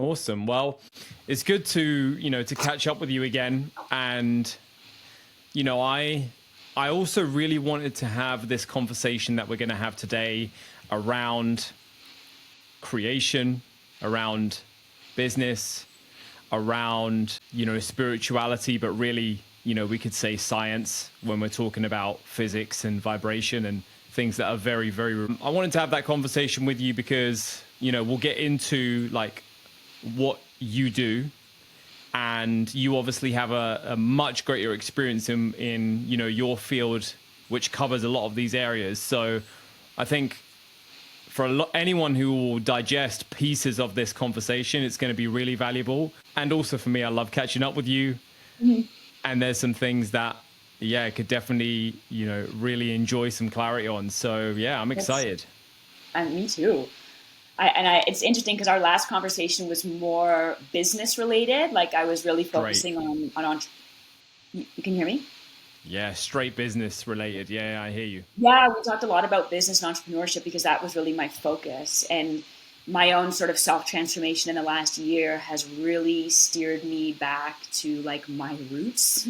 Awesome. Well, it's good to catch up with you again. And, I also really wanted to have this conversation that we're going to have today around creation, around business, around, spirituality, but really, we could say science when we're talking about physics and vibration and things that are very, very... I wanted to have that conversation with you because, we'll get into like what you do, and you obviously have a much greater experience in your field, which covers a lot of these areas. So I think for anyone who will digest pieces of this conversation, it's going to be really valuable. And also for me, I love catching up with you. Mm-hmm. And there's some things that, I could definitely, really enjoy some clarity on. So yeah, I'm excited. Me too. It's interesting because our last conversation was more business related. Like I was really focusing on you can hear me? Yeah, straight business related. Yeah, I hear you. Yeah, we talked a lot about business and entrepreneurship because that was really my focus. And my own sort of self-transformation in the last year has really steered me back to like my roots,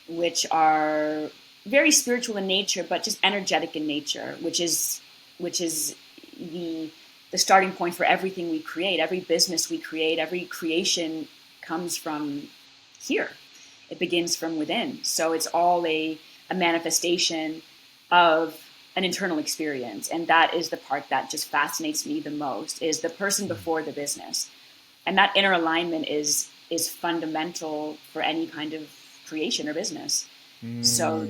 which are very spiritual in nature, but just energetic in nature, which is the starting point for everything we create. Every business we create, every creation comes from here. It begins from within. So it's all a manifestation of an internal experience. And that is the part that just fascinates me the most, is the person before the business. And that inner alignment is fundamental for any kind of creation or business. So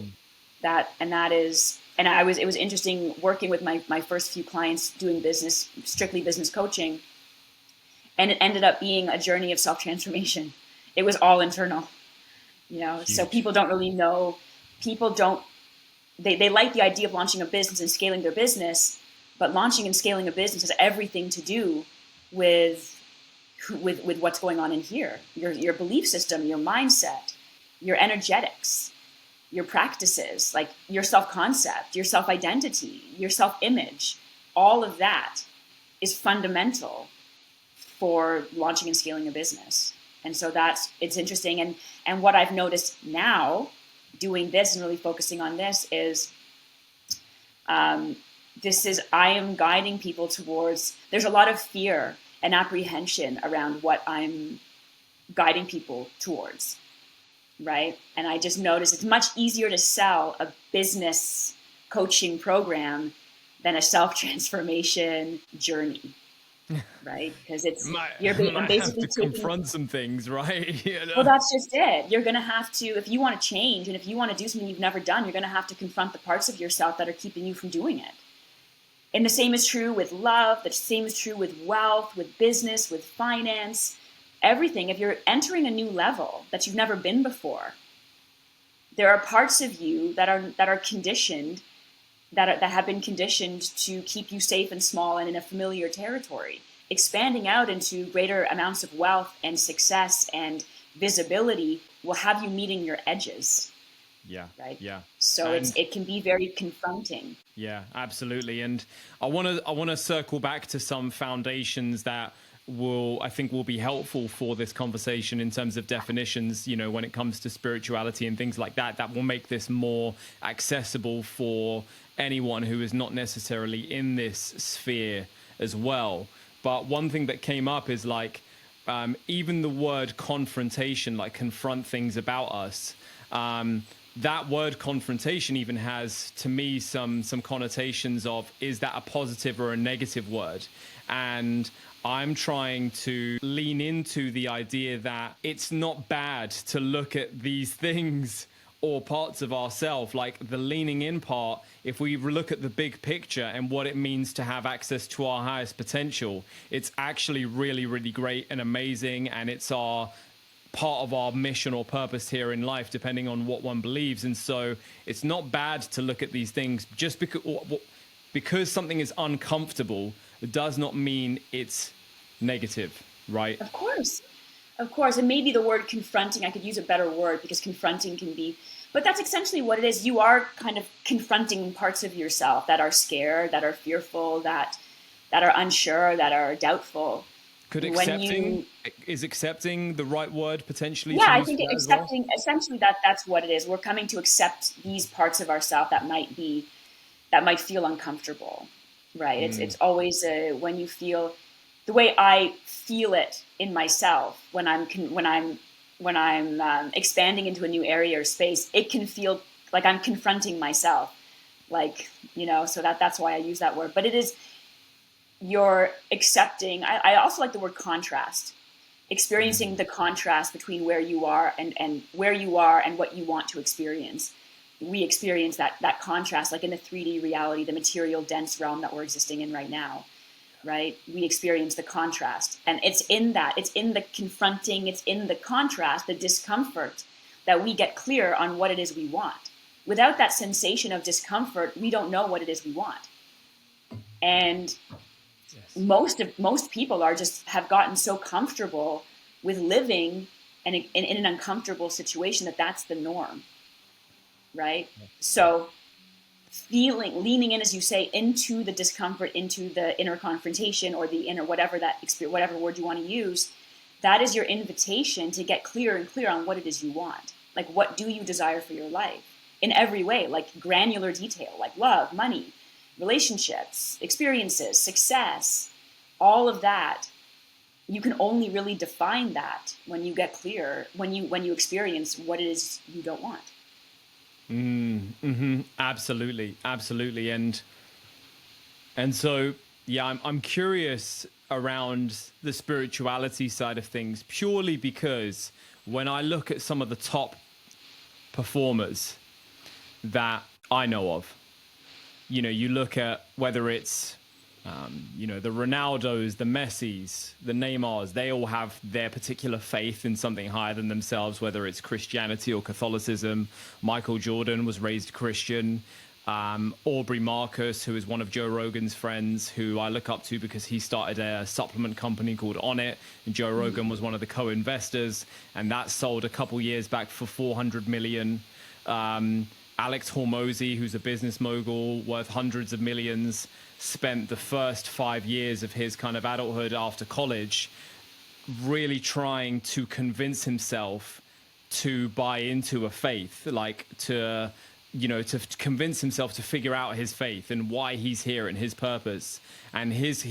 it was interesting working with my first few clients doing strictly business coaching. And it ended up being a journey of self-transformation. It was all internal, Huge. So people don't really know, they like the idea of launching a business and scaling their business, but launching and scaling a business has everything to do with what's going on in here, your belief system, your mindset, your energetics, your practices, like your self-concept, your self-identity, your self-image. All of that is fundamental for launching and scaling a business. And so it's interesting. And what I've noticed now doing this and really focusing on this is, I am guiding people towards, there's a lot of fear and apprehension around what I'm guiding people towards. Right. And I just noticed it's much easier to sell a business coaching program than a self-transformation journey. Right. Because I'm basically have to confront some things, right? Well, that's just it. You're going to have to, if you want to change and if you want to do something you've never done, you're going to have to confront the parts of yourself that are keeping you from doing it. And the same is true with love. The same is true with wealth, with business, with finance. Everything. If you're entering a new level that you've never been before, there are parts of you that are conditioned, that have been conditioned to keep you safe and small and in a familiar territory. Expanding out into greater amounts of wealth and success and visibility will have you meeting your edges. Yeah. Right. Yeah. So it can be very confronting. Yeah, absolutely. And I want to circle back to some foundations that I think will be helpful for this conversation in terms of definitions, when it comes to spirituality and things like that will make this more accessible for anyone who is not necessarily in this sphere as well. But one thing that came up is like, even the word confrontation, like confront things about us, that word confrontation even has, to me, some connotations of, is that a positive or a negative word? And I'm trying to lean into the idea that it's not bad to look at these things or parts of ourselves, like the leaning in part. If we look at the big picture and what it means to have access to our highest potential, it's actually really, really great and amazing. And it's part of our mission or purpose here in life, depending on what one believes. And so it's not bad to look at these things. Just because something is uncomfortable, it does not mean it's negative, right? Of course. And maybe the word confronting, I could use a better word, because confronting can be, but that's essentially what it is. You are kind of confronting parts of yourself that are scared, that are fearful, that are unsure, that are doubtful. Could When you, is accepting the right word potentially yeah, to I use think for that as well? accepting, essentially that's what it is. We're coming to accept these parts of ourselves that might feel uncomfortable, right? It's always when you feel the way I feel it in myself when I'm expanding into a new area or space. It can feel like I'm confronting myself, like, So that's why I use that word. But it is, you're accepting. I also like the word contrast, experiencing the contrast between where you are and where you are and what you want to experience. We experience that contrast, like in the 3D reality, the material dense realm that we're existing in right now, right? We experience the contrast, and it's in the confronting, it's in the contrast, the discomfort, that we get clear on what it is we want. Without that sensation of discomfort, we don't know what it is we want. And Yes. most people have gotten so comfortable with living in an uncomfortable situation that's the norm, right? So leaning in, as you say, into the discomfort, into the inner confrontation, or the inner whatever word you want to use, that is your invitation to get clearer and clearer on what it is you want. Like, what do you desire for your life in every way, like granular detail, like love, money, relationships, experiences, success, all of that. You can only really define that when you get clear, when you experience what it is you don't want. Absolutely, absolutely, and so yeah, I'm curious around the spirituality side of things, purely because when I look at some of the top performers that I know of, you look at whether it's the Ronaldos, the Messis, the Neymars, they all have their particular faith in something higher than themselves, whether it's Christianity or Catholicism. Michael Jordan was raised Christian. Aubrey Marcus, who is one of Joe Rogan's friends, who I look up to because he started a supplement company called Oneness, and Joe Rogan was one of the co-investors, and that sold a couple years back for 400 million. Alex Hormozy, who's a business mogul worth hundreds of millions, spent the first 5 years of his kind of adulthood after college really trying to convince himself to buy into a faith, like to convince himself to figure out his faith and why he's here and his purpose. And his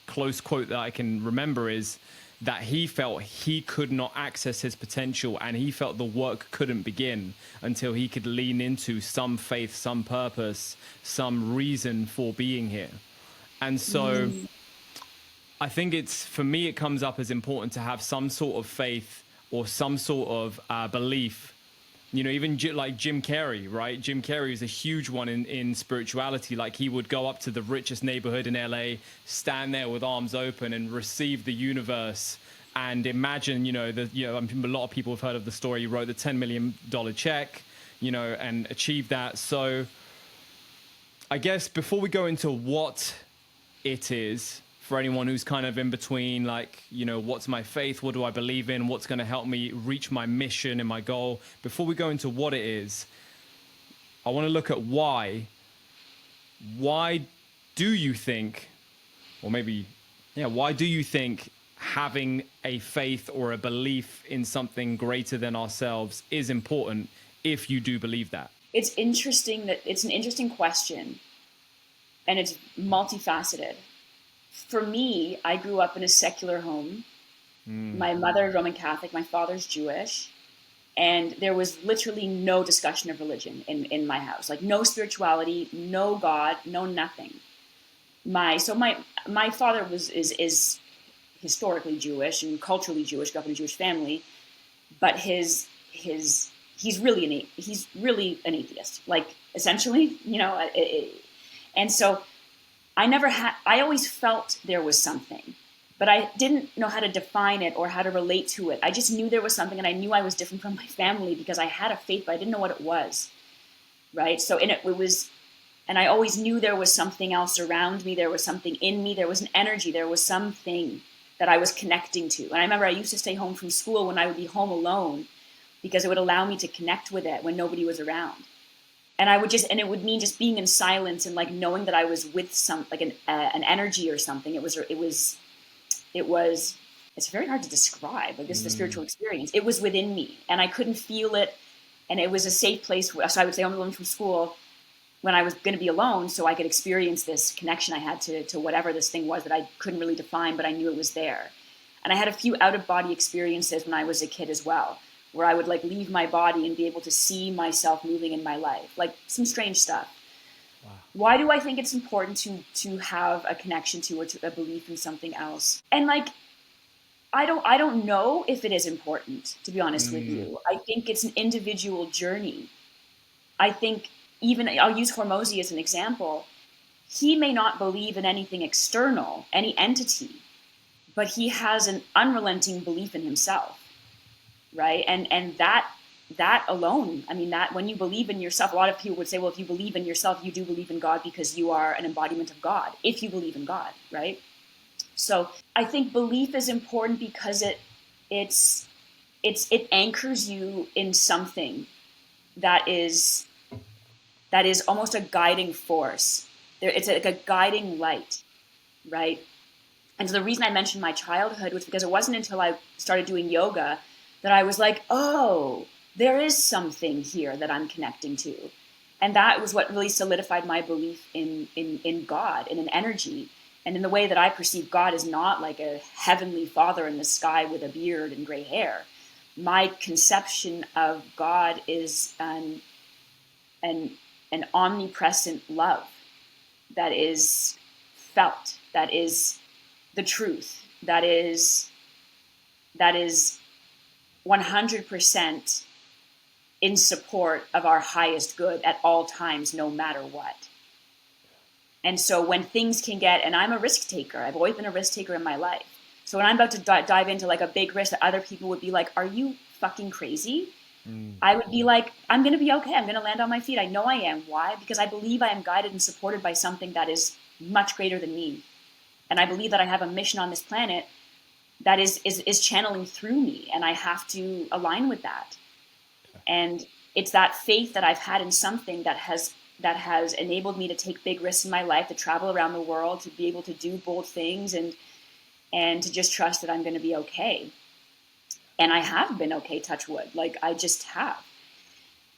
close quote that I can remember is that he felt he could not access his potential, and he felt the work couldn't begin until he could lean into some faith, some purpose, some reason for being here. And so I think for me, it comes up as important to have some sort of faith or some sort of belief. Even like Jim Carrey, right? Jim Carrey is a huge one in spirituality. Like, he would go up to the richest neighborhood in LA, stand there with arms open and receive the universe and imagine, a lot of people have heard of the story. He wrote the $10 million check, and achieved that. So I guess before we go into what it is, for anyone who's kind of in between, like, what's my faith? What do I believe in? What's going to help me reach my mission and my goal? Before we go into what it is, I want to look at why. Why do you think, why do you think having a faith or a belief in something greater than ourselves is important if you do believe that? It's an interesting question, and it's multifaceted. For me, I grew up in a secular home. My mother is Roman Catholic, my father's Jewish, and there was literally no discussion of religion in my house. Like, no spirituality, no God, no nothing. My father is historically Jewish and culturally Jewish, grew up in a Jewish family, but he's really an atheist, like, essentially, and so I always felt there was something, but I didn't know how to define it or how to relate to it. I just knew there was something, and I knew I was different from my family because I had a faith, but I didn't know what it was, right? So it was, and I always knew there was something else around me. There was something in me. There was an energy. There was something that I was connecting to. And I remember I used to stay home from school when I would be home alone because it would allow me to connect with it when nobody was around. And it would mean just being in silence and, like, knowing that I was with an energy or something. It was it's very hard to describe. Like, this is the spiritual experience. It was within me and I couldn't feel it. And it was a safe place. So I would stay home alone from school when I was going to be alone, so I could experience this connection I had to whatever this thing was that I couldn't really define, but I knew it was there. And I had a few out-of-body experiences when I was a kid as well, where I would like leave my body and be able to see myself moving in my life, like some strange stuff. Wow. Why do I think it's important to have a connection to or to a belief in something else? And like, I don't know if it is important, to be honest with you. I think it's an individual journey. I think even, I'll use Hormozy as an example. He may not believe in anything external, any entity, but he has an unrelenting belief in himself, right? And that alone, I mean, that when you believe in yourself, a lot of people would say, well, if you believe in yourself, you do believe in God because you are an embodiment of God, if you believe in God, right? So I think belief is important because it anchors you in something that is almost a guiding force. It's like a guiding light, right? And so the reason I mentioned my childhood was because it wasn't until I started doing yoga that I was like, oh, there is something here that I'm connecting to. And that was what really solidified my belief in God, in an energy. And in the way that I perceive God is not like a heavenly father in the sky with a beard and gray hair. My conception of God is an omnipresent love that is felt, that is the truth, that is 100% in support of our highest good at all times, no matter what. And so when things can get, and I'm a risk taker, I've always been a risk taker in my life. So when I'm about to dive into like a big risk that other people would be like, are you fucking crazy? I would be like, I'm going to be okay. I'm going to land on my feet. I know I am. Why? Because I believe I am guided and supported by something that is much greater than me. And I believe that I have a mission on this planet that is channeling through me. And I have to align with that. And it's that faith that I've had in something that has enabled me to take big risks in my life, to travel around the world, to be able to do bold things and to just trust that I'm going to be okay. And I have been okay, touch wood. Like, I just have.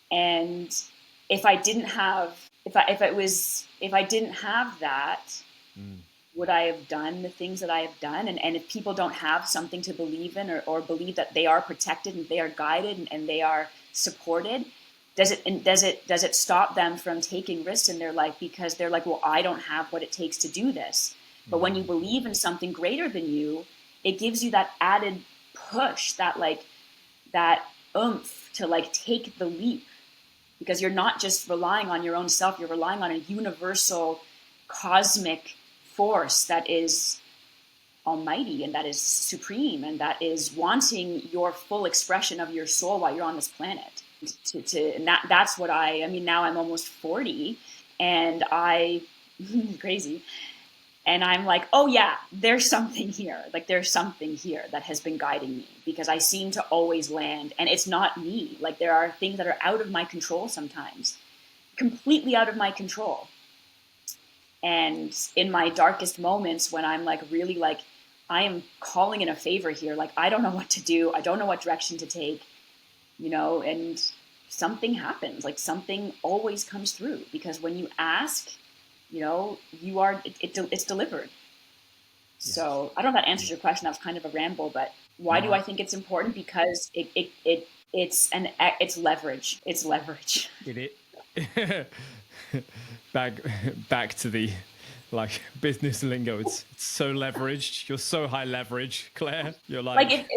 And if I didn't have that, would I have done the things that I have done? And if people don't have something to believe in or believe that they are protected and they are guided and they are supported, does it stop them from taking risks in their life because they're like, well, I don't have what it takes to do this. But when you believe in something greater than you, it gives you that added push, that oomph to like take the leap, because you're not just relying on your own self, you're relying on a universal cosmic force that is almighty and that is supreme and that is wanting your full expression of your soul while you're on this planet. And that's what I mean, now I'm almost 40 and crazy. And I'm like, oh yeah, there's something here. Like, there's something here that has been guiding me, because I seem to always land, and it's not me. Like, there are things that are out of my control sometimes, completely out of my control. And in my darkest moments, when I'm like, really like, I am calling in a favor here. Like, I don't know what to do. I don't know what direction to take, and something happens. Like, something always comes through, because when you ask, it's delivered. Yes. So I don't know if that answers your question. That was kind of a ramble, but why do I think it's important? Because it's leverage. It's leverage. Back to the like business lingo. It's so leveraged. You're so high leverage, Claire. You're like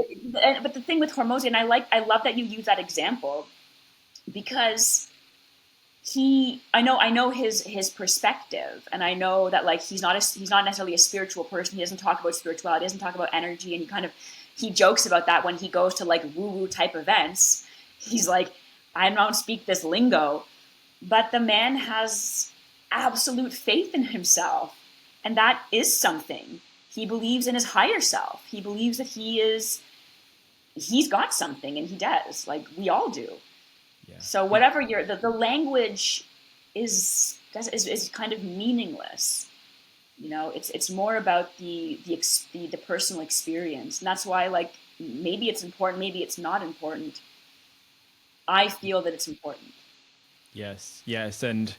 but the thing with Hormozy, and I love that you use that example, because I know his perspective, and I know that like he's not necessarily a spiritual person. He doesn't talk about spirituality, he doesn't talk about energy, and he jokes about that when he goes to like woo-woo type events. He's like, I don't speak this lingo, but the man has absolute faith in himself, and that is something. He believes in his higher self. He believes that he's got something, and he does. Like, we all do. Yeah. So whatever the language is kind of meaningless, It's more about the personal experience. And that's why, like, maybe it's important, maybe it's not important. I feel that it's important. Yes, yes. And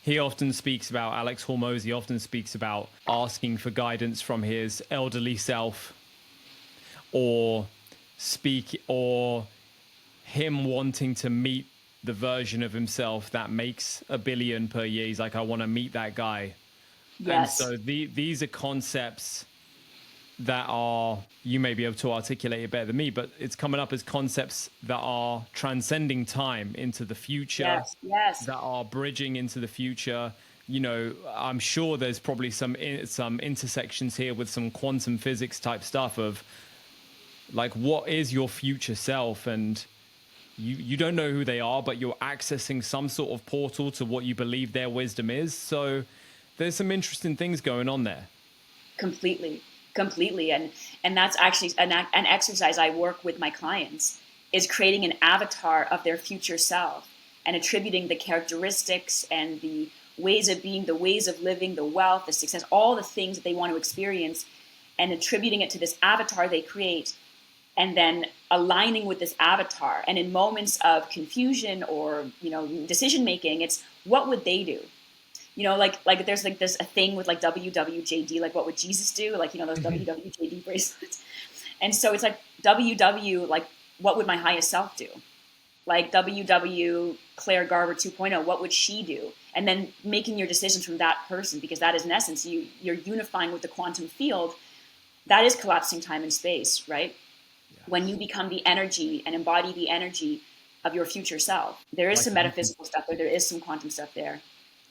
he often speaks about, Alex Hormozy, he often speaks about asking for guidance from his elderly self, or him wanting to meet the version of himself that makes $1 billion per year. He's like, I want to meet that guy. Yes. And so these are concepts that are, you may be able to articulate it better than me, but it's coming up as concepts that are transcending time into the future, yes. that are bridging into the future. I'm sure there's probably some intersections here with some quantum physics type stuff of, like, what is your future self? And you don't know who they are, but you're accessing some sort of portal to what you believe their wisdom is. So there's some interesting things going on there. Completely. And that's actually an exercise I work with my clients, is creating an avatar of their future self and attributing the characteristics and the ways of being, the ways of living, the wealth, the success, all the things that they want to experience, and attributing it to this avatar they create, and then aligning with this avatar. And in moments of confusion or, decision making, it's what would they do? Like there's like this a thing with like WWJD, like what would Jesus do? Like, those WWJD bracelets. And so it's like WW, like what would my highest self do? Like WW Claire Garber 2.0, what would she do? And then making your decisions from that person, because that is in essence, you're unifying with the quantum field. That is collapsing time and space, right? Yes. When you become the energy and embody the energy of your future self. There is some metaphysical stuff there. There is some quantum stuff there.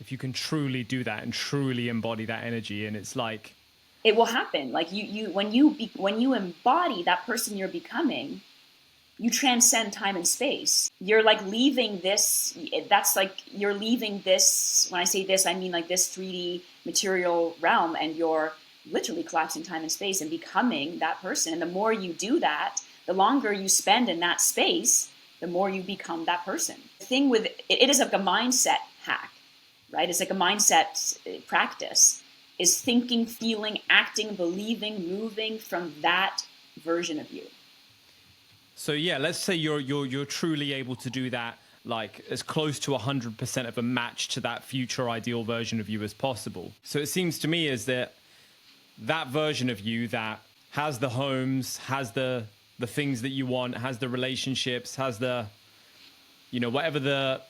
If you can truly do that and truly embody that energy, and it's like, it will happen. Like when you embody that person you're becoming, you transcend time and space. You're like leaving this. That's like you're leaving this. When I say this, I mean like this 3D material realm, and you're literally collapsing time and space and becoming that person. And the more you do that, the longer you spend in that space, the more you become that person. The thing with it is like a mindset hack. Right? It's like a mindset practice, is thinking, feeling, acting, believing, moving from that version of you. So yeah, let's say you're truly able to do that, like as close to 100% of a match to that future ideal version of you as possible. So it seems to me is that version of you that has the homes, has the things that you want, has the relationships, has the, whatever the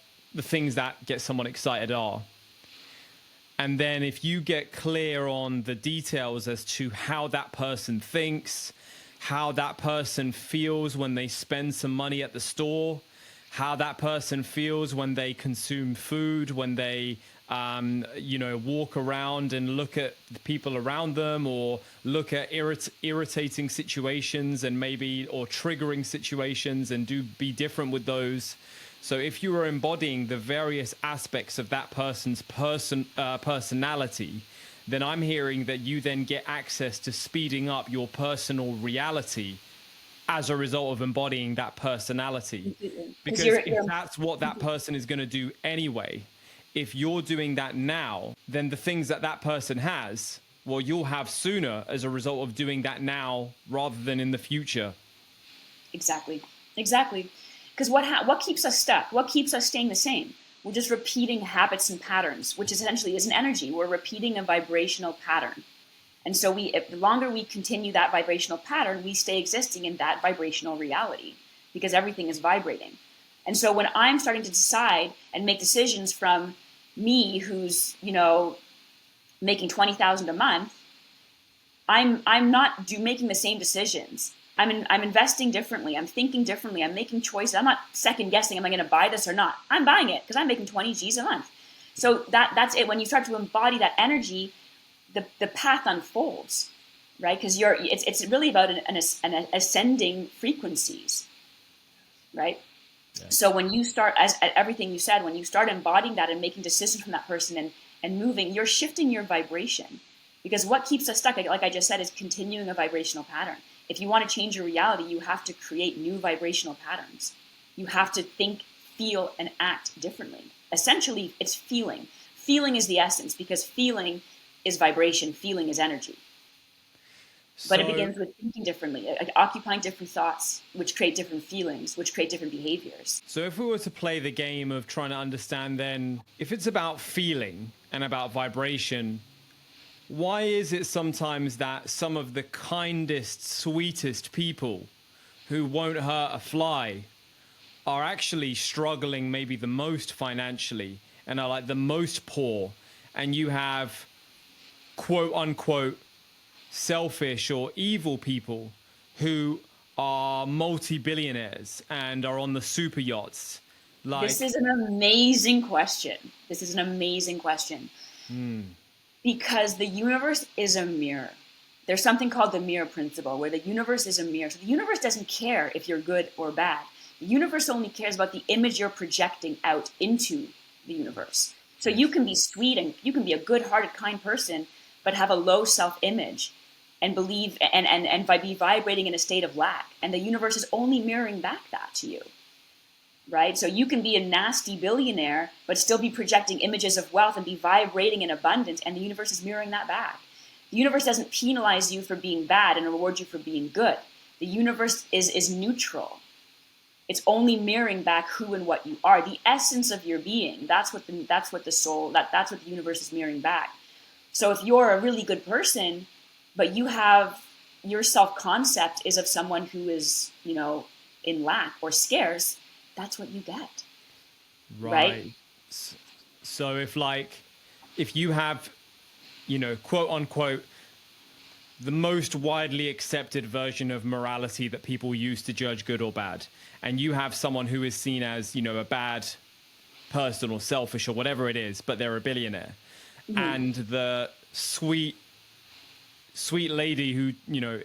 things that get someone excited are. And then if you get clear on the details as to how that person thinks, how that person feels when they spend some money at the store, how that person feels when they consume food, when they, walk around and look at the people around them, or look at irritating situations and or triggering situations, and be different with those. So if you are embodying the various aspects of that person's personality, then I'm hearing that you then get access to speeding up your personal reality as a result of embodying that personality. Because if that's what that person is going to do anyway, if you're doing that now, then the things that person has, well, you'll have sooner as a result of doing that now rather than in the future. Exactly. Because what keeps us stuck? What keeps us staying the same? We're just repeating habits and patterns, which essentially is an energy. We're repeating a vibrational pattern. And so the longer we continue that vibrational pattern, we stay existing in that vibrational reality, because everything is vibrating. And so when I'm starting to decide and make decisions from me, who's, making $20,000 a month, I'm not making the same decisions. I'm investing differently. I'm thinking differently. I'm making choices. I'm not second guessing, am I going to buy this or not? I'm buying it because I'm making 20 G's a month. So that's it. When you start to embody that energy, the path unfolds, right? Because it's really about an ascending frequencies, right? Yeah. So when you start, as at everything you said, when you start embodying that and making decisions from that person and moving, you're shifting your vibration. Because what keeps us stuck, like I just said, is continuing a vibrational pattern. If you want to change your reality, you have to create new vibrational patterns. You have to think, feel, and act differently. Essentially, it's feeling. Feeling is the essence, because feeling is vibration, feeling is energy. But it begins with thinking differently, occupying different thoughts, which create different feelings, which create different behaviors. So if we were to play the game of trying to understand, then if it's about feeling and about vibration, why is it sometimes that some of the kindest, sweetest people who won't hurt a fly are actually struggling maybe the most financially and are like the most poor, and you have quote unquote selfish or evil people who are multi-billionaires and are on the super yachts? Like, this is an amazing question. Because the universe is a mirror. There's something called the mirror principle, where the universe is a mirror. So the universe doesn't care if you're good or bad. The universe only cares about the image you're projecting out into the universe. So you can be sweet and you can be a good-hearted, kind person, but have a low self-image and believe and be vibrating in a state of lack. And the universe is only mirroring back that to you, right? So you can be a nasty billionaire, but still be projecting images of wealth and be vibrating in abundance, and the universe is mirroring that back. The universe doesn't penalize you for being bad and reward you for being good. The universe is neutral. It's only mirroring back who and what you are, the essence of your being. That's what the universe is mirroring back. So if you're a really good person, but your self-concept is of someone who is, in lack or scarce, that's what you get. Right? So if you have, quote unquote, the most widely accepted version of morality that people use to judge good or bad, and you have someone who is seen as, a bad person or selfish or whatever it is, but they're a billionaire, and the sweet lady who,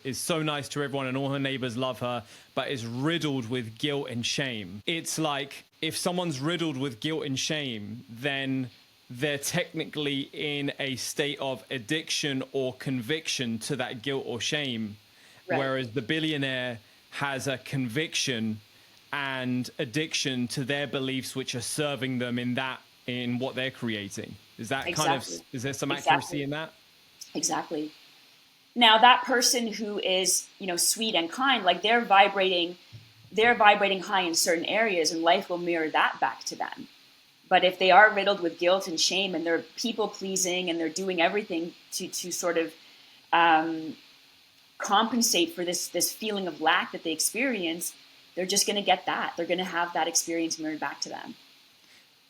is so nice to everyone and all her neighbors love her, but is riddled with guilt and shame. It's like, if someone's riddled with guilt and shame, then they're technically in a state of addiction or conviction to that guilt or shame. Right. Whereas the billionaire has a conviction and addiction to their beliefs, which are serving them in what they're creating. Is that is there some accuracy in that? Exactly. Now that person who is, sweet and kind, like they're vibrating high in certain areas, and life will mirror that back to them. But if they are riddled with guilt and shame, and they're people pleasing, and they're doing everything to sort of compensate for this feeling of lack that they experience, they're just going to get that. They're going to have that experience mirrored back to them.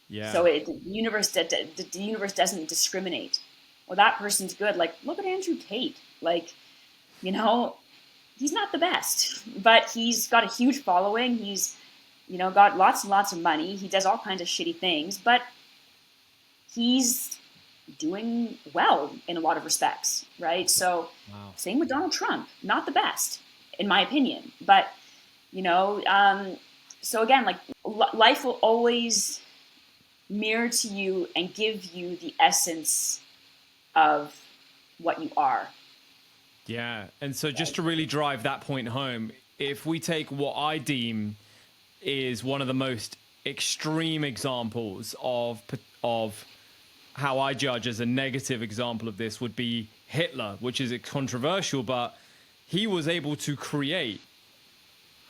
Yeah. So the universe doesn't discriminate. Well, that person's good. Like, look at Andrew Tate. Like, he's not the best, but he's got a huge following. He's, got lots and lots of money. He does all kinds of shitty things, but he's doing well in a lot of respects, right? So Same with Donald Trump. Not the best, in my opinion. But, so again, like life will always mirror to you and give you the essence of what you are. Yeah. And so just to really drive that point home, if we take what I deem is one of the most extreme examples of how I judge as a negative example of this would be Hitler, which is controversial, but he was able to create,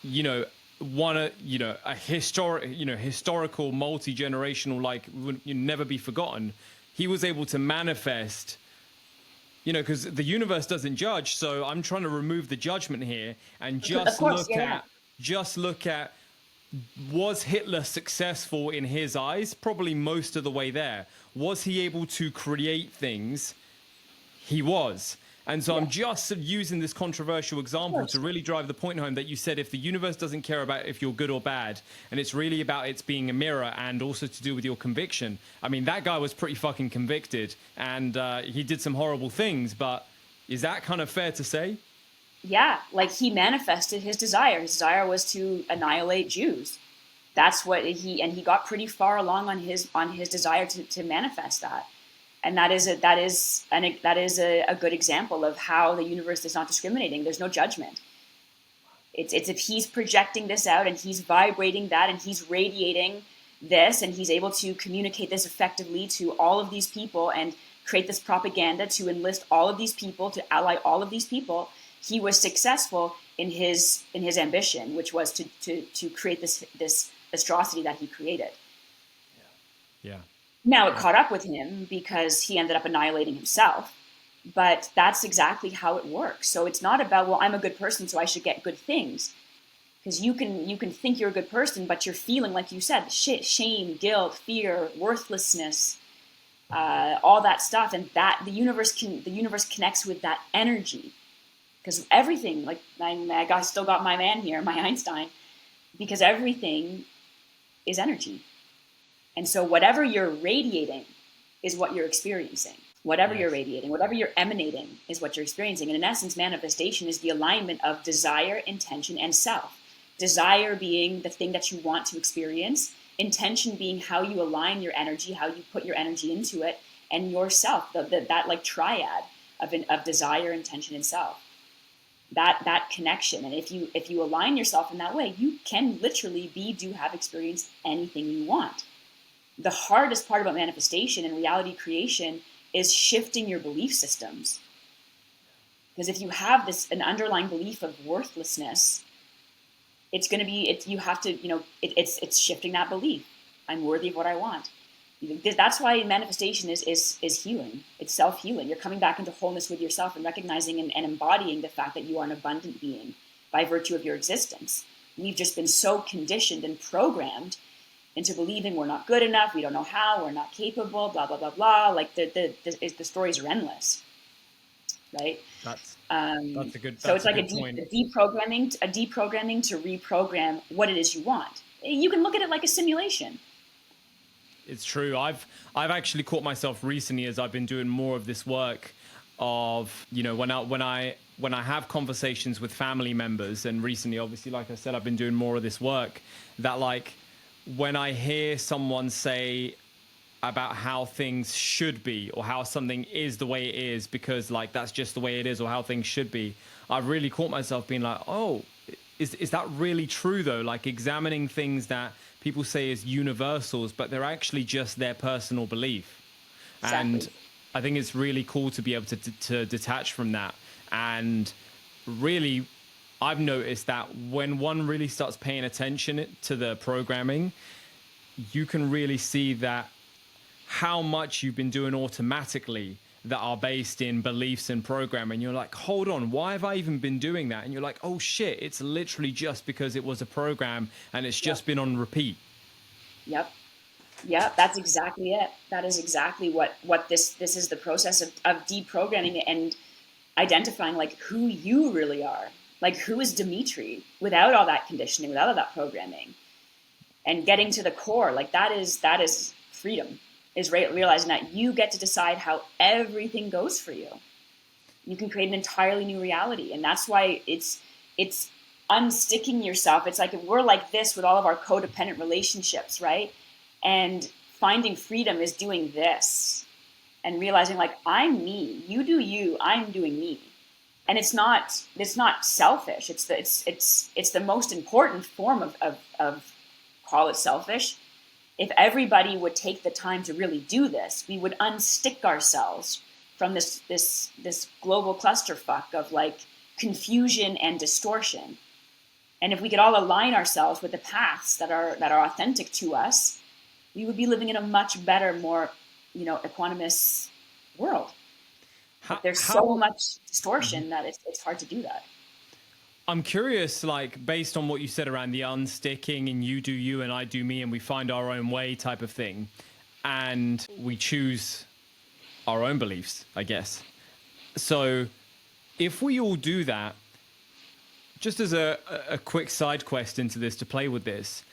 a historical, multi-generational, like would never be forgotten. He was able to manifest, because the universe doesn't judge. So I'm trying to remove the judgment here and just look at, was Hitler successful in his eyes? Probably most of the way there. Was he able to create things? He was. And so I'm just using this controversial example to really drive the point home that you said, if the universe doesn't care about if you're good or bad, and it's really about it's being a mirror and also to do with your conviction. I mean, that guy was pretty fucking convicted, and he did some horrible things, but is that kind of fair to say? Yeah, like he manifested his desire. His desire was to annihilate Jews. That's what he got pretty far along on his desire to manifest that. And that is a good example of how the universe is not discriminating. There's no judgment. It's if he's projecting this out and he's vibrating that and he's radiating this and he's able to communicate this effectively to all of these people and create this propaganda to enlist all of these people, to ally all of these people, he was successful in his ambition, which was to create this atrocity that he created. Yeah. Now it caught up with him because he ended up annihilating himself, but that's exactly how it works. So it's not about, well, I'm a good person, so I should get good things. Because you can think you're a good person, but you're feeling, like you said, shame, guilt, fear, worthlessness, all that stuff, and that the universe connects with that energy. Because everything, like I still got my man here, my Einstein, because everything is energy. And so whatever you're radiating is what you're experiencing. Whatever you're radiating, whatever you're emanating is what you're experiencing. And in essence, manifestation is the alignment of desire, intention, and self. Desire being the thing that you want to experience, intention being how you align your energy, how you put your energy into it, and yourself, that like triad of desire, intention, and self. That connection. And if you align yourself in that way, you can literally have experienced anything you want. The hardest part about manifestation and reality creation is shifting your belief systems. Because if you have an underlying belief of worthlessness, it's shifting that belief. I'm worthy of what I want. That's why manifestation is healing. It's self-healing. You're coming back into wholeness with yourself and recognizing and embodying the fact that you are an abundant being by virtue of your existence. We've just been so conditioned and programmed into believing we're not good enough, we don't know how, we're not capable, blah, blah, blah, blah. Like the stories are endless, right? That's a good So it's like a deprogramming to reprogram what it is you want. You can look at it like a simulation. It's true. I've actually caught myself recently as I've been doing more of this work of, when I have conversations with family members, and recently, obviously, like I said, I've been doing more of this work, that like when I hear someone say about how things should be or how something is the way it is because like that's just the way it is or how things should be, I've really caught myself being like, oh, is that really true though? Like examining things that people say is universals, but they're actually just their personal belief. Exactly. And I think it's really cool to be able to detach from that. And really, I've noticed that when one really starts paying attention to the programming, you can really see that how much you've been doing automatically that are based in beliefs and programming. You're like, hold on, why have I even been doing that? And you're like, oh shit, it's literally just because it was a program and it's just been on repeat. Yep. Yeah, that's exactly it. That is exactly what this is, the process of deprogramming and identifying like who you really are. Like who is Dimitri without all that conditioning, without all that programming, and getting to the core. Like that is freedom, is realizing that you get to decide how everything goes for you. You can create an entirely new reality. And that's why it's unsticking yourself. It's like if we're like this with all of our codependent relationships, right? And finding freedom is doing this and realizing like, I'm me, you do you, I'm doing me. And it's not selfish. It's the most important form of call it selfish. If everybody would take the time to really do this, we would unstick ourselves from this global clusterfuck of like confusion and distortion. And if we could all align ourselves with the paths that are authentic to us, we would be living in a much better, more equanimous world. There's so much distortion that it's hard to do that. I'm curious, like, based on what you said around the unsticking and you do you and I do me and we find our own way type of thing, and we choose our own beliefs, I guess. So if we all do that, just as a quick side quest into this to play with this,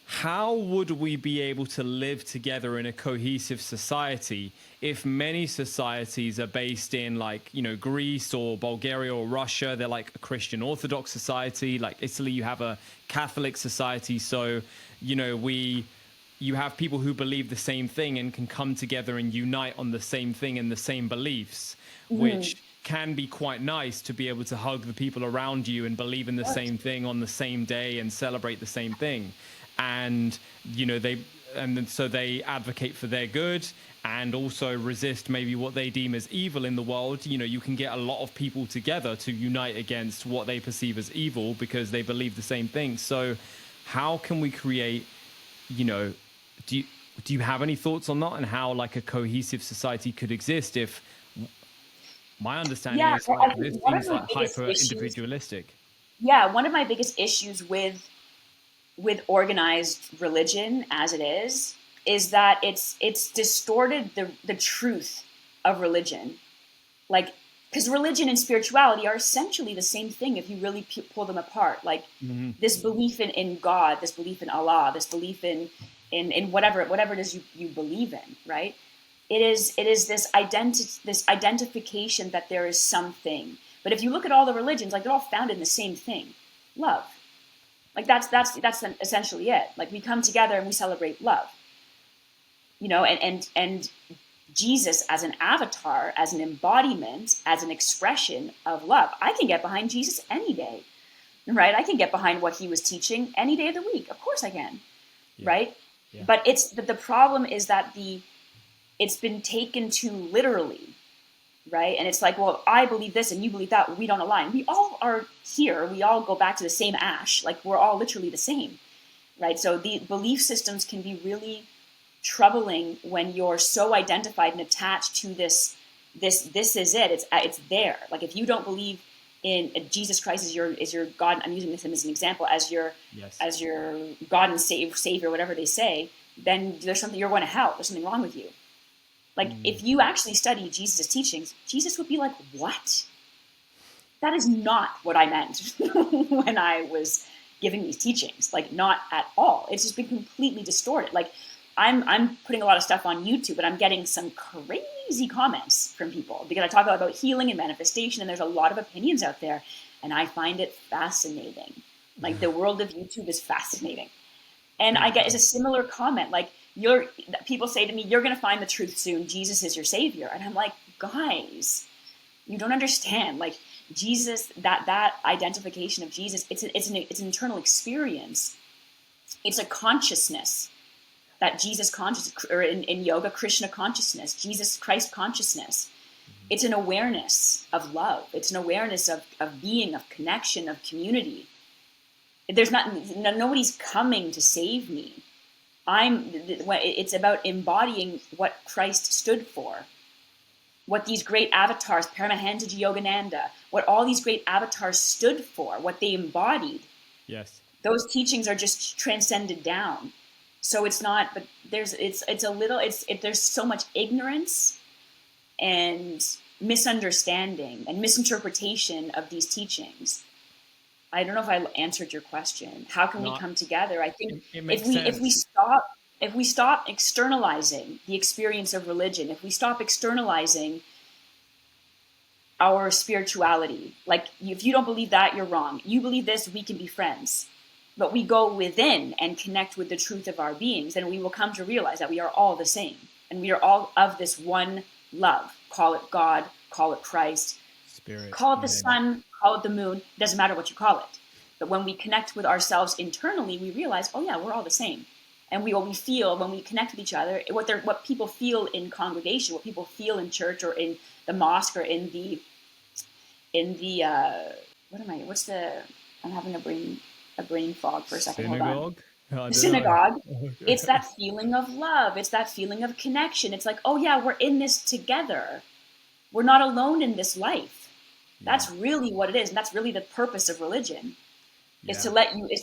how would we be able to live together in a cohesive society if many societies are based in like, Greece or Bulgaria or Russia? They're like a Christian Orthodox society. Like Italy, you have a Catholic society. So, you have people who believe the same thing and can come together and unite on the same thing and the same beliefs, which can be quite nice to be able to hug the people around you and believe in the same thing on the same day and celebrate the same thing. And so they advocate for their good, and also resist maybe what they deem as evil in the world, you can get a lot of people together to unite against what they perceive as evil because they believe the same thing. So how can we create, do you have any thoughts on that and how like a cohesive society could exist if my understanding Yeah, is I like think this one of seems my like biggest hyper issues. individualistic? Yeah, one of my biggest issues with organized religion as it is that it's distorted the truth of religion. Like, because religion and spirituality are essentially the same thing if you really pull them apart. Like Mm-hmm. this belief in God, this belief in Allah, this belief in whatever it is you believe in, right? It is this identification that there is something. But if you look at all the religions, like they're all founded in the same thing, love. Like that's essentially it. Like we come together and we celebrate love, and Jesus as an avatar, as an embodiment, as an expression of love. I can get behind Jesus any day, right? I can get behind what he was teaching any day of the week. Of course I can, Yeah. right? Yeah. But the problem is that it's been taken too literally, right? And it's like, well, I believe this and you believe that. We don't align. We all are here. We all go back to the same ash. Like we're all literally the same, right? So the belief systems can be really troubling when you're so identified and attached to this is it. It's there. Like if you don't believe in Jesus Christ as your God, I'm using him as an example, as your God and Savior, whatever they say, then there's something, you're going to hell. There's something wrong with you. Like if you actually study Jesus' teachings, Jesus would be like, what? That is not what I meant when I was giving these teachings. Like not at all. It's just been completely distorted. Like I'm putting a lot of stuff on YouTube, but I'm getting some crazy comments from people because I talk about healing and manifestation, and there's a lot of opinions out there, and I find it fascinating. Like the world of YouTube is fascinating. And I get, it's a similar comment. Like people say to me, you're going to find the truth soon. Jesus is your savior. And I'm like, guys, you don't understand. Like Jesus, that identification of Jesus, it's an internal experience. It's a consciousness, that Jesus consciousness, or in yoga, Krishna consciousness, Jesus Christ consciousness. It's an awareness of love. It's an awareness of being, of connection, of community. Nobody's coming to save me. It's about embodying what Christ stood for, what these great avatars, Paramahansa Yogananda, what all these great avatars stood for, what they embodied. Yes. Those teachings are just transcended down. So it's not, but there's so much ignorance and misunderstanding and misinterpretation of these teachings. I don't know if I answered your question. How can we come together? I think it makes if we stop externalizing the experience of religion, if we stop externalizing our spirituality, like if you don't believe that, you're wrong. You believe this, we can be friends. But we go within and connect with the truth of our beings, and we will come to realize that we are all the same. And we are all of this one love. Call it God, call it Christ, Spirit, call it the sun, call it the moon. It doesn't matter what you call it. But when we connect with ourselves internally, we realize, oh yeah, we're all the same. And what we feel when we connect with each other, what people feel in congregation, what people feel in church or in the mosque or in the I'm having a brain fog for a second. Synagogue? Hold on. The synagogue. It's that feeling of love. It's that feeling of connection. It's like, oh yeah, we're in this together. We're not alone in this life. Yeah. That's really what it is. And that's really the purpose of religion. Yeah. Is to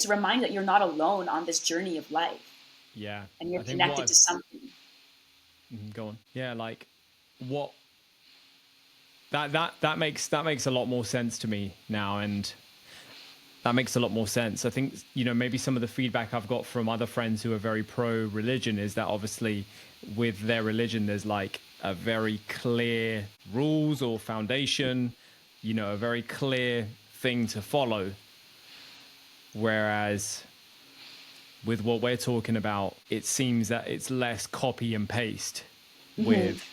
remind you that you're not alone on this journey of life. Yeah. And you're connected to something. Go on. Yeah, like what that makes a lot more sense to me now, and that makes a lot more sense. I think, maybe some of the feedback I've got from other friends who are very pro-religion is that obviously with their religion, there's like a very clear rules or foundation, a very clear thing to follow. Whereas with what we're talking about, it seems that it's less copy and paste with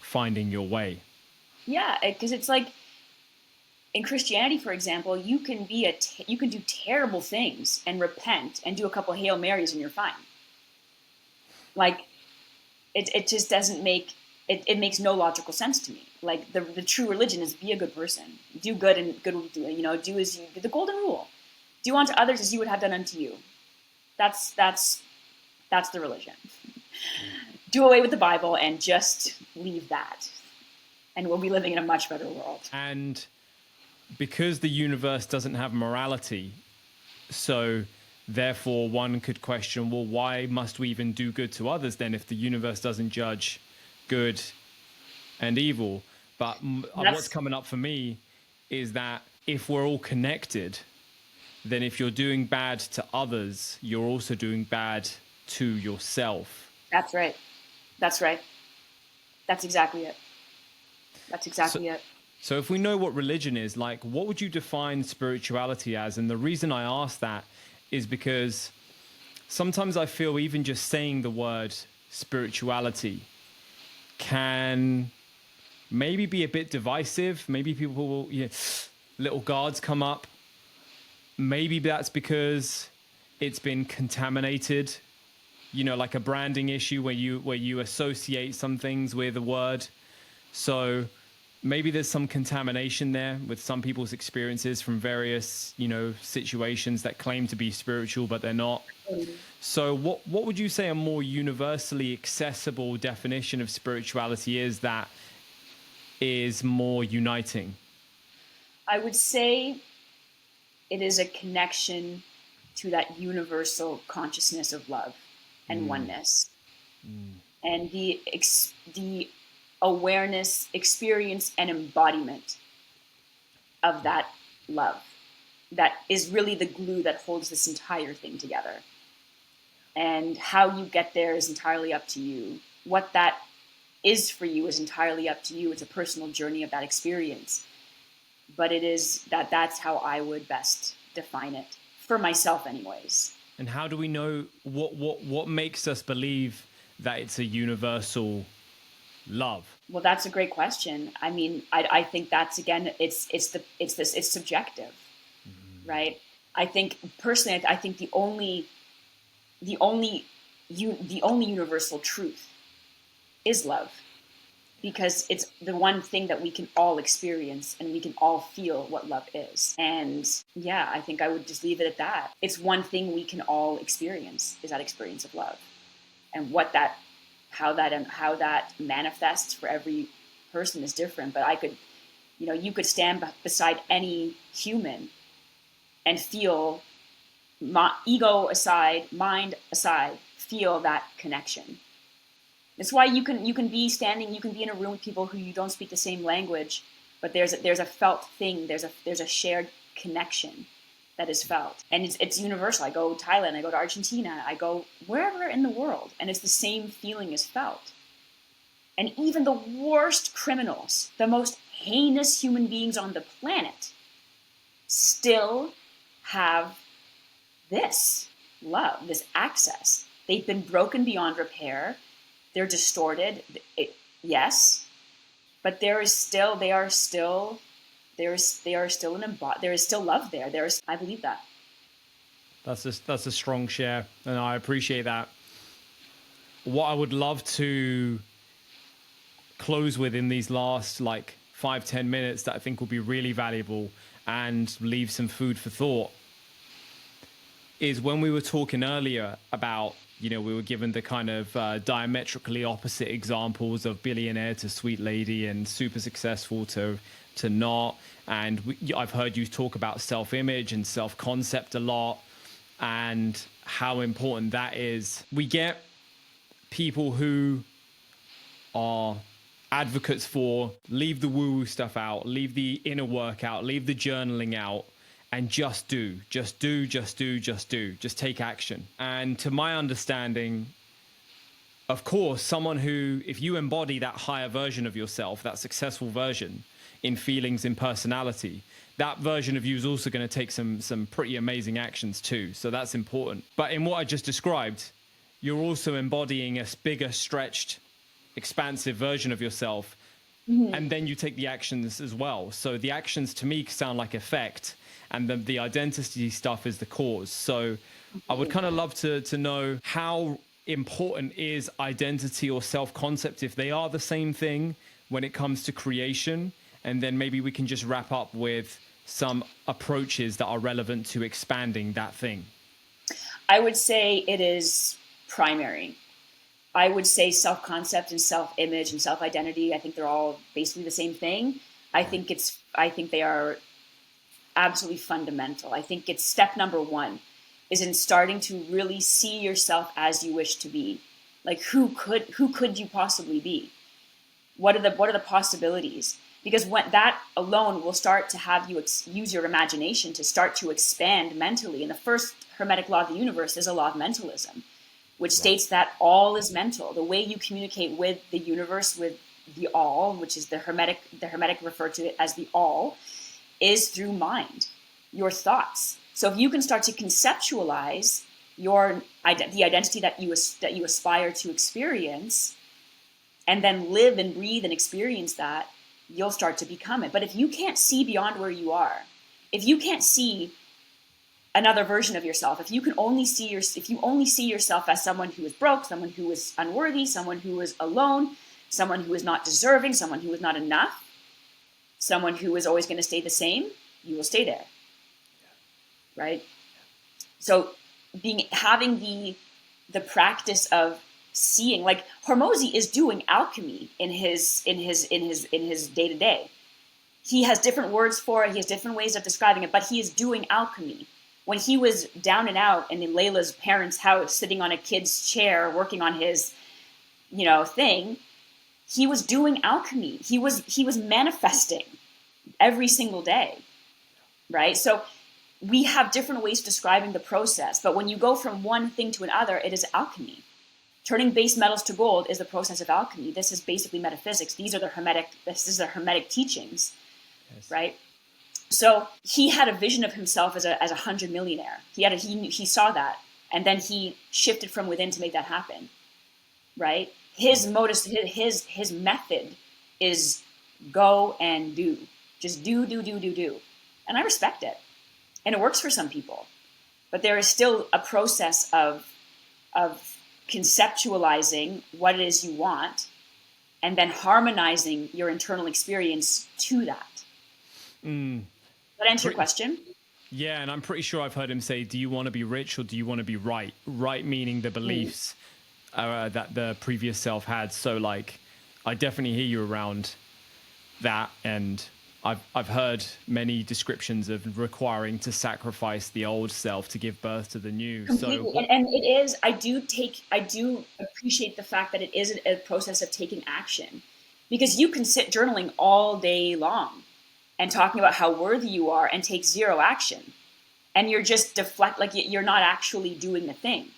finding your way. Yeah, because it's like, in Christianity, for example, you can do terrible things and repent and do a couple Hail Marys and you're fine. Like, it just doesn't make it makes no logical sense to me. Like the true religion is be a good person, do good, and good will do, do as you do, the golden rule, do unto others as you would have done unto you. That's the religion. Do away with the Bible and just leave that, and we'll be living in a much better world. And because the universe doesn't have morality, so therefore one could question, well, why must we even do good to others then if the universe doesn't judge good and evil? But what's coming up for me is that if we're all connected, then if you're doing bad to others, you're also doing bad to yourself. That's right. That's right. That's exactly it. That's exactly it. So if we know what religion is, like, what would you define spirituality as? And the reason I ask that is because sometimes I feel even just saying the word spirituality can maybe be a bit divisive. Maybe people will, little guards come up. Maybe that's because it's been contaminated, like a branding issue where you associate some things with a word. So maybe there's some contamination there with some people's experiences from various, situations that claim to be spiritual, but they're not. So what would you say a more universally accessible definition of spirituality is that is more uniting? I would say it is a connection to that universal consciousness of love and oneness. And the awareness, experience, and embodiment of that love that is really the glue that holds this entire thing together. And how you get there is entirely up to you. What that is for you is entirely up to you. It's a personal journey of that experience. But it is that's how I would best define it, for myself anyways. And how do we know what makes us believe that it's a universal love? Well, that's a great question. I mean, I think that's, again, it's subjective, right? I think personally, I think the only universal truth is love, because it's the one thing that we can all experience and we can all feel what love is. And yeah, I think I would just leave it at that. It's one thing we can all experience, is that experience of love, and how that manifests for every person is different. But I could, you could stand beside any human and feel, ego aside, mind aside, feel that connection. That's why you can be in a room with people who you don't speak the same language, but there's a felt thing. There's a shared connection that is felt, and it's universal. I go to Thailand, I go to Argentina, I go wherever in the world, and it's the same feeling is felt. And even the worst criminals, the most heinous human beings on the planet, still have this love, this access. They've been broken beyond repair. They're distorted, yes, but there is still love there. I believe that. That's a strong share, and I appreciate that. What I would love to close with in these last 5-10 minutes that I think will be really valuable and leave some food for thought is when we were talking earlier about, we were given the kind of diametrically opposite examples of billionaire to sweet lady and super successful to not. And I've heard you talk about self-image and self-concept a lot and how important that is. We get people who are advocates for leave the woo-woo stuff out, leave the inner work out, leave the journaling out, and just take action. And to my understanding, of course, someone who, if you embody that higher version of yourself, that successful version in feelings, in personality, that version of you is also going to take some pretty amazing actions too. So that's important. But in what I just described, you're also embodying a bigger, stretched, expansive version of yourself. Mm-hmm. And then you take the actions as well. So the actions to me sound like effect, and the identity stuff is the cause. So I would kind of love to know how important is identity or self-concept, if they are the same thing when it comes to creation? And then maybe we can just wrap up with some approaches that are relevant to expanding that thing. I would say it is primary. I would say self-concept and self-image and self-identity, I think they're all basically the same thing. I think they are absolutely fundamental. I think it's step number one is in starting to really see yourself as you wish to be. Like who could you possibly be? What are the possibilities? Because when that alone will start to have you use your imagination to start to expand mentally. And the first hermetic law of the universe is a law of mentalism, which states that all is mental. The way you communicate with the universe, with the all, which is the hermetic refer to it as the all, is through mind, your thoughts. So if you can start to conceptualize the identity that you aspire to experience, and then live and breathe and experience that, you'll start to become it. But if you can't see beyond where you are, if you can't see another version of yourself, if you only see yourself as someone who is broke, someone who is unworthy, someone who is alone, someone who is not deserving, someone who is not enough, someone who is always going to stay the same, you will stay there. Right? So having the practice of seeing, like Hormozy is doing alchemy in his day to day. He has different words for it. He has different ways of describing it, but he is doing alchemy. When he was down and out and in Layla's parents' house, sitting on a kid's chair, working on his, thing, he was doing alchemy. He was manifesting every single day, right? So we have different ways of describing the process, but when you go from one thing to another, it is alchemy. Turning base metals to gold is the process of alchemy. This is basically metaphysics. This is the hermetic teachings, yes. Right? So he had a vision of himself as a 100 millionaire. He saw that, and then he shifted from within to make that happen, right? His method is go and do. Just do. And I respect it. And it works for some people. But there is still a process of conceptualizing what it is you want and then harmonizing your internal experience to that. Does that answer your question? Yeah, and I'm pretty sure I've heard him say, do you want to be rich or do you want to be right? Right meaning the beliefs that the previous self had. So like, I definitely hear you around that, and I've heard many descriptions of requiring to sacrifice the old self to give birth to the new. Completely. So, and it is. I do appreciate the fact that it is a process of taking action, because you can sit journaling all day long and talking about how worthy you are and take zero action, and you're just you're not actually doing the thing.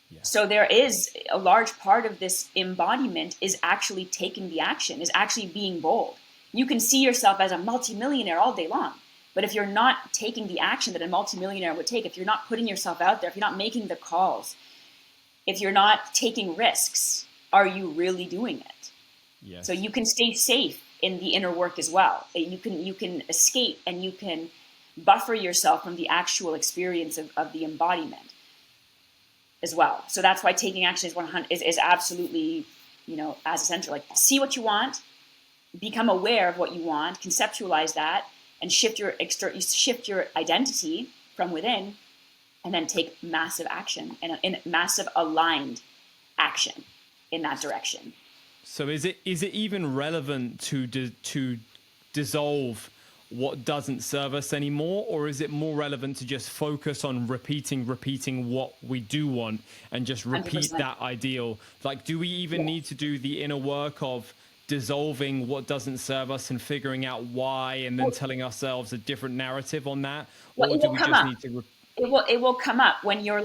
Yeah. So there is a large part of this embodiment is actually taking the action, is actually being bold. You can see yourself as a multimillionaire all day long, but if you're not taking the action that a multimillionaire would take, if you're not putting yourself out there, if you're not making the calls, if you're not taking risks, are you really doing it? Yes. So you can stay safe in the inner work as well. You can escape and you can buffer yourself from the actual experience of the embodiment as well. So that's why taking action is absolutely, as essential. Like, see what you want, become aware of what you want, conceptualize that, and shift your identity from within, and then take massive action and in massive aligned action in that direction. So is it even relevant to dissolve what doesn't serve us anymore, or is it more relevant to just focus on repeating what we do want and just repeat 100%. That ideal? Like, do we even need to do the inner work of dissolving what doesn't serve us and figuring out why, and then telling ourselves a different narrative on that? Or do we just need to it will come up when you're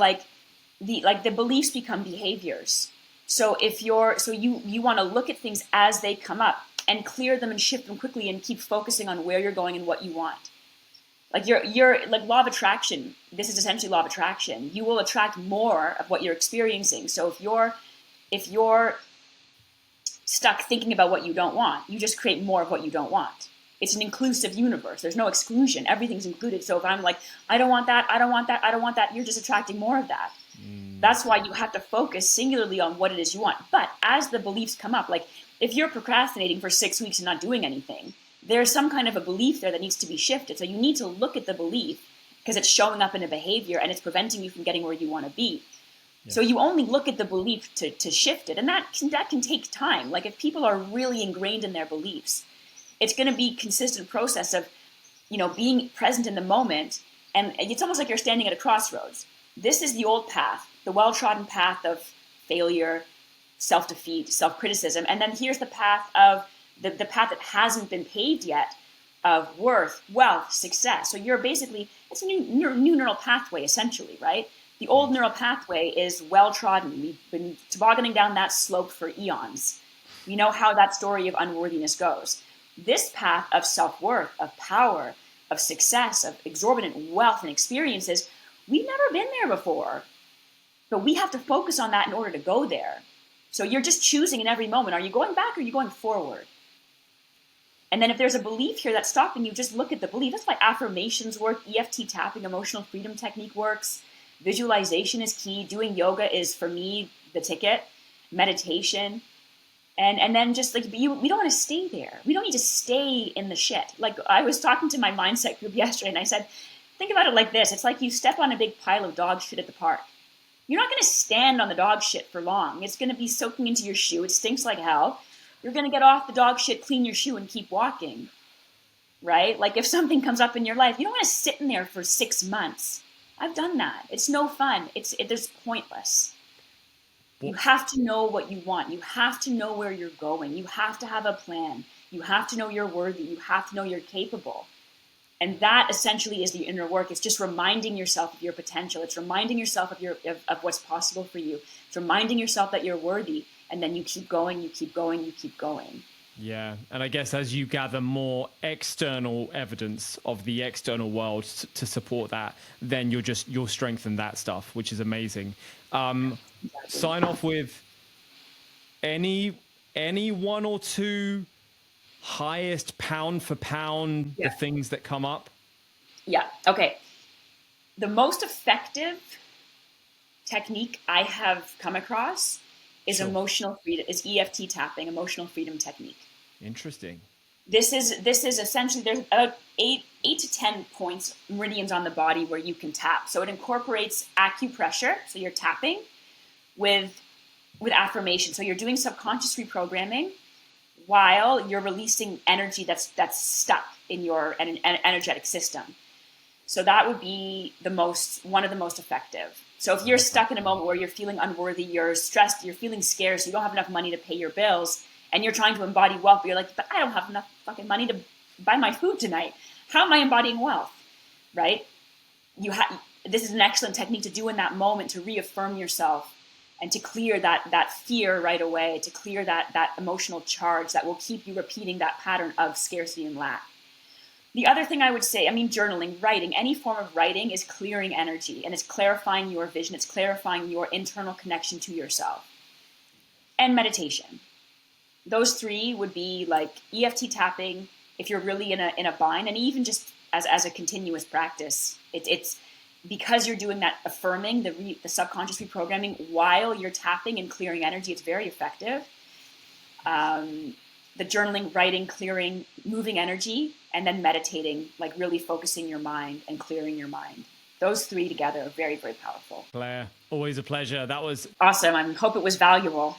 the beliefs become behaviors. So if you want to look at things as they come up and clear them and shift them quickly and keep focusing on where you're going and what you want. Like you're like law of attraction. This is essentially law of attraction. You will attract more of what you're experiencing. So if you're stuck thinking about what you don't want, you just create more of what you don't want. It's an inclusive universe. There's no exclusion. Everything's included. So if I'm like, I don't want that, I don't want that, I don't want that, you're just attracting more of that. That's why you have to focus singularly on what it is you want. But as the beliefs come up, like if you're procrastinating for 6 weeks and not doing anything, there's some kind of a belief there that needs to be shifted. So you need to look at the belief because it's showing up in a behavior and it's preventing you from getting where you want to be. So you only look at the belief to shift it. And that can take time. Like if people are really ingrained in their beliefs, it's going to be a consistent process of, being present in the moment. And it's almost like you're standing at a crossroads. This is the old path, the well-trodden path of failure, self-defeat, self-criticism. And then here's the path of the path that hasn't been paved yet of worth, wealth, success. So you're basically, it's a new neural pathway, essentially, right? The old neural pathway is well-trodden. We've been tobogganing down that slope for eons. We know how that story of unworthiness goes. This path of self-worth, of power, of success, of exorbitant wealth and experiences, we've never been there before. But we have to focus on that in order to go there. So you're just choosing in every moment. Are you going back or are you going forward? And then if there's a belief here that's stopping you, just look at the belief. That's why affirmations work. EFT tapping, emotional freedom technique works. Visualization is key. Doing yoga is, for me, the ticket. Meditation. And then just like, we don't want to stay there. We don't need to stay in the shit. Like I was talking to my mindset group yesterday and I said, think about it like this. It's like you step on a big pile of dog shit at the park. You're not going to stand on the dog shit for long. It's going to be soaking into your shoe. It stinks like hell. You're going to get off the dog shit, clean your shoe, and keep walking, right? Like if something comes up in your life, you don't want to sit in there for 6 months. I've done that. It's no fun. It's pointless. You have to know what you want. You have to know where you're going. You have to have a plan. You have to know you're worthy. You have to know you're capable. And that essentially is the inner work. It's just reminding yourself of your potential. It's reminding yourself of what's possible for you. It's reminding yourself that you're worthy. And then you keep going, you keep going, you keep going. Yeah. And I guess as you gather more external evidence of the external world to support that, then you'll strengthen that stuff, which is amazing. Exactly. Sign off with any one or two highest pound for pound, the things that come up. Yeah. Okay. The most effective technique I have come across is emotional freedom, is EFT tapping, emotional freedom technique. Interesting. This is essentially, there's about eight to 10 points, meridians on the body where you can tap. So it incorporates acupressure. So you're tapping with affirmation. So you're doing subconscious reprogramming while you're releasing energy that's stuck in your energetic system. So that would be one of the most effective. So if you're stuck in a moment where you're feeling unworthy, you're stressed, you're feeling scared, so you don't have enough money to pay your bills, and you're trying to embody wealth, but you're like, but I don't have enough fucking money to buy my food tonight. How am I embodying wealth? Right? This is an excellent technique to do in that moment to reaffirm yourself and to clear that fear right away, to clear that emotional charge that will keep you repeating that pattern of scarcity and lack. The other thing I would say, journaling, writing, any form of writing is clearing energy and it's clarifying your vision. It's clarifying your internal connection to yourself. And meditation. Those three would be like EFT tapping if you're really in a bind, and even just as a continuous practice. It's because you're doing that affirming, the subconscious reprogramming while you're tapping and clearing energy. It's very effective. The journaling, writing, clearing, moving energy, and then meditating, like really focusing your mind and clearing your mind. Those three together are very, very powerful. Claire, always a pleasure. That was awesome. I hope it was valuable.